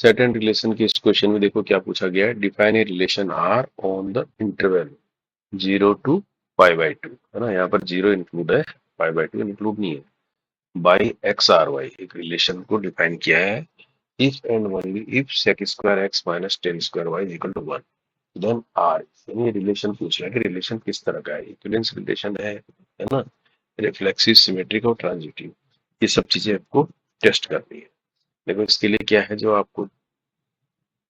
Set and relation के इस question में देखो क्या पूछा गया है। Define a relation R on the interval 0 to π/2, है ना। यहाँ पर 0 इंक्लूड है, π/2 इंक्लूड नहीं है। बाई एक्स आर वाई एक रिलेशन को डिफाइन किया है। If and only if sec square x minus tan square y is equal to 1, then R. यानी रिलेशन पूछ रहा है कि रिलेशन किस तरह का है। इक्विवेलेंस रिलेशन है ना, रिफ्लेक्सिव, सिमेट्रिक और ट्रांजिटिव, ये सब चीजें आपको टेस्ट करनी है। देखो इसके लिए क्या है, जो आपको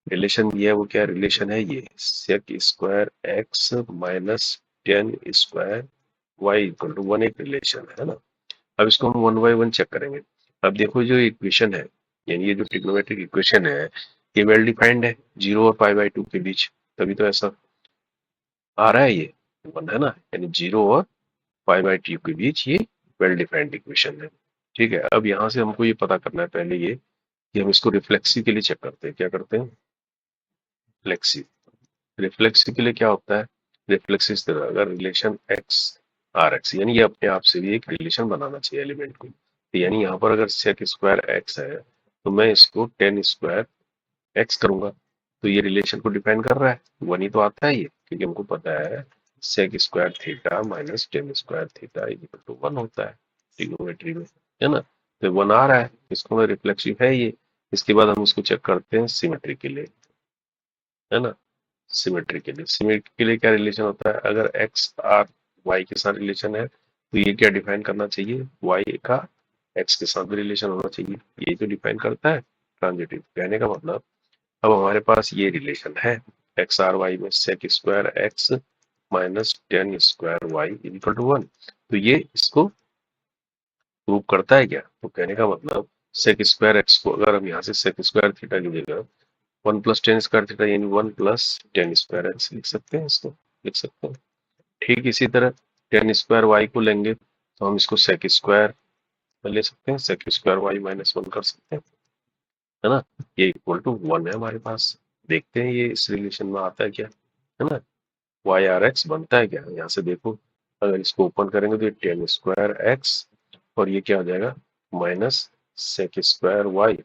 रिलेशन दिया है वो क्या रिलेशन है, ये sec square x minus tan square y equal to 1 एक रिलेशन है ना। अब इसको हम 1 बाय 1 चेक करेंगे। अब देखो जो इक्वेशन है, यानी ये जो ट्रिग्नोमेट्रिक इक्वेशन है, ये वेल डिफाइंड है 0 और π/2 के बीच, तभी तो ऐसा आ रहा है ये 1, है ना। यानी 0 और π/2 के बीच ये वेल डिफाइंड इक्वेशन है। ठीक है, अब यहाँ से हमको ये पता करना है पहले ये कि हम इसको रिफ्लेक्सिव के लिए चेक करते हैं। क्या करते हैं, रिफ्लेक्सिव। रिफ्लेक्सिव के लिए क्या होता है, रिफ्लेक्सिव इस तरह, अगर रिलेशन एक्स आर एक्स, यानी ये अपने आप से भी एक रिलेशन बनाना चाहिए एलिमेंट को। तो यानी यहाँ पर अगर सेक स्क्वायर एक्स है तो मैं इसको टेन स्क्वायर एक्स करूंगा, तो ये रिलेशन को डिफाइन कर रहा है। वन ही तो आता है ये, क्योंकि हमको पता है sec square theta minus tan square theta equal to 1 होता है ट्रिग्नोमेट्री में, है ना। तो 1 आ रहा है, इसको में रिफ्लेक्सिव है ये। इसके बाद हम इसको चेक करते हैं सिमेट्री के लिए, है ना। सिमेट्री के लिए, सिमेट्री के लिए क्या रिलेशन होता है, अगर एक्स आर वाई के साथ रिलेशन है तो ये क्या डिफाइन करना चाहिए, वाई का एक्स के साथ भी रिलेशन होना चाहिए। ये जो डिफाइन करता है ट्रांजिटिव। कहने का मतलब अब हमारे पास ये रिलेशन है एक्स आर वाई में sec square x minus tan square y equal to 1। तो ये इसको प्रूव करता है क्या, तो कहने का मतलब सेक स्क्वायर एक्स को अगर हम यहाँ से सेक स्क्वायर थीटा की जगह 1 + tan² थीटा यानी 1 + tan² लिख सकते हैं, इसको लिख सकते हैं। ठीक इसी तरह टेन स्क्वायर वाई को लेंगे तो हम इसको सेक स्क्वायर ले सकते हैं, सेक स्क्वायर वाई -1 कर सकते हैं, है ना। ये इक्वल टू 1 है हमारे पास। देखते हैं ये इस रिलेशन में आता है क्या, है ना। वाई आर एक्स बनता है क्या, यहाँ से देखो, अगर इसको ओपन करेंगे तो ये टेन स्क्वायर एक्स और ये क्या हो जाएगा माइनस सेक स्क्वायर वाई,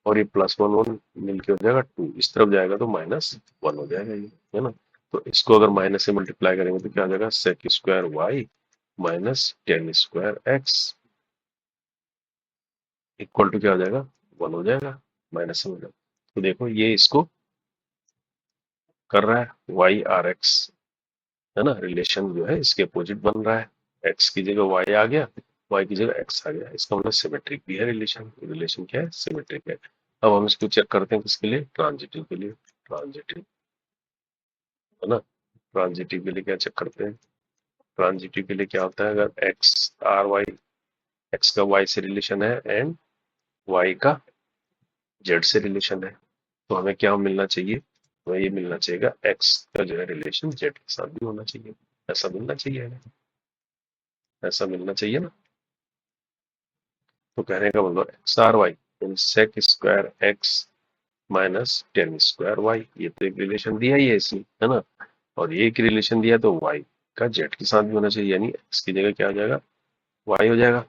और ये +1 1 मिलके हो जाएगा 2, इस तरफ जाएगा तो -1 हो जाएगा ये, है ना। तो इसको अगर माइनस से मल्टीप्लाई करेंगे तो क्या हो जाएगा, sec square y minus tan square x equal to क्या हो जाएगा, 1 हो जाएगा, माइनस से मतलब। तो देखो ये इसको कर रहा है वाई आर एक्स, है ना। रिलेशन जो है इसके अपोजिट बन रहा है, एक्स की जगह वाई आ गया, वाई की जगह एक्स आ गया, इसका मतलब सिमेट्रिक भी है रिलेशन। रिलेशन क्या है, सिमेट्रिक है। अब हम इसको चेक करते हैं किसके लिए, ट्रांजिटिव के लिए। ट्रांजिटिव, है ना। ट्रांजिटिव के लिए क्या चेक करते हैं, ट्रांजिटिव के लिए क्या होता है, अगर एक्स आर वाई, एक्स का वाई से रिलेशन है एंड वाई का जेड से रिलेशन है, तो हमें क्या मिलना चाहिए, हमें ये मिलना चाहिए एक्स का जो है रिलेशन जेड के साथ भी होना चाहिए। ऐसा मिलना चाहिए हमें, ऐसा मिलना चाहिए ना। तो कहने का मतलब x R y sec square x minus tan square y, ये तो एक रिलेशन दिया ही है इसमें, है ना। और ये एक रिलेशन दिया तो वाई का जेड के साथ भी होना चाहिए, यानी एक्स की जगह क्या हो जाएगा, वाई हो जाएगा,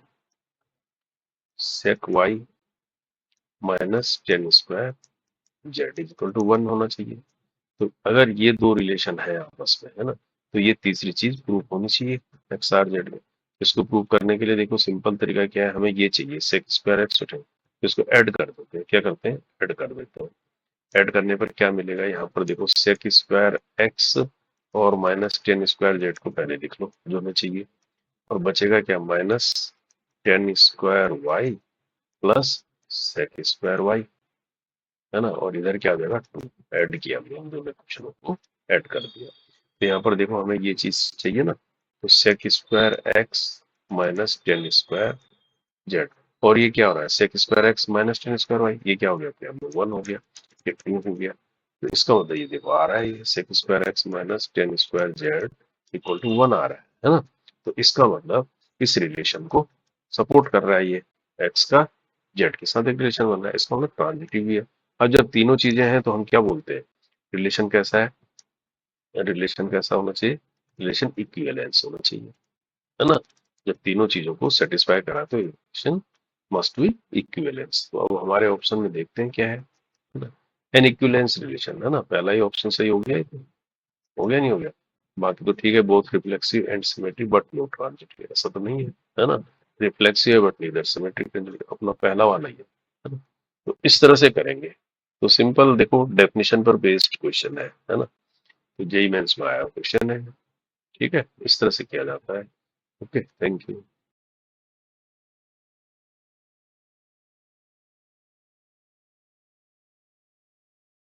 sec y minus tan square z equal to 1 होना चाहिए। तो अगर ये दो रिलेशन है आपस में, है ना, तो ये तीसरी चीज प्रूव होनी चाहिए एक्स आर जेड में। इसको प्रूव करने के लिए देखो सिंपल तरीका क्या है, हमें ये चाहिए सेक स्क्वायर एक्स, तो इसको ऐड कर देते हैं। क्या करते हैं, ऐड कर देते हैं। ऐड करने पर क्या मिलेगा, यहाँ पर देखो सेक स्क्वायर एक्स और माइनस टेन स्क्वायर जेड को पहले लिख लो जो हमें चाहिए, और बचेगा क्या, minus tan square y plus sec square y, है ना। और इधर क्या हो जाएगा, 2 ऐड किया हमने इन दोनों क्वेश्चनों को, ऐड कर दिया। तो यहाँ पर देखो हमें ये चीज चाहिए ना, तो sec square x minus tan square z, और ये क्या हो रहा है, sec square x minus tan square y, ये क्या हो गया, अपने आप में 1 हो गया, ये 2 हो गया। तो इसका मतलब ये देखो आ रहा है, ये sec square x minus tan square z equal to 1 आ रहा है ना। तो इसका मतलब इस रिलेशन को सपोर्ट कर रहा है ये, एक्स का जेड के साथ एक रिलेशन बन रहा है, इसका मतलब ट्रांजिटिव भी है। अब जब तीनों चीजें हैं तो हम क्या बोलते हैं, रिलेशन कैसा है, रिलेशन कैसा होना चाहिए, रिलेशन इक्विवेलेंस होना चाहिए, है ना। जब तीनों चीजों को सेटिस्फाई करा तो रिलेशन मस्ट बी इक्विवेलेंस। तो अब हमारे ऑप्शन में देखते हैं क्या है ना। एन इक्विवेलेंस रिलेशन है ना, पहला ही ऑप्शन सही हो गया, हो गया नहीं हो गया? बाकी तो ठीक है, both reflexive and symmetric but no transitive, ऐसा तो नहीं है ना? रिफ्लेक्सिव है बट नीदर सिमेट्रिक, अपना पहला वाला ही है ना? तो इस तरह से करेंगे। तो सिंपल देखो, डेफिनेशन पर बेस्ड क्वेश्चन है ना? तो जेई मेंस में आया क्वेश्चन है। ठीक है, इस तरह से किया जाता है। Okay, thank you.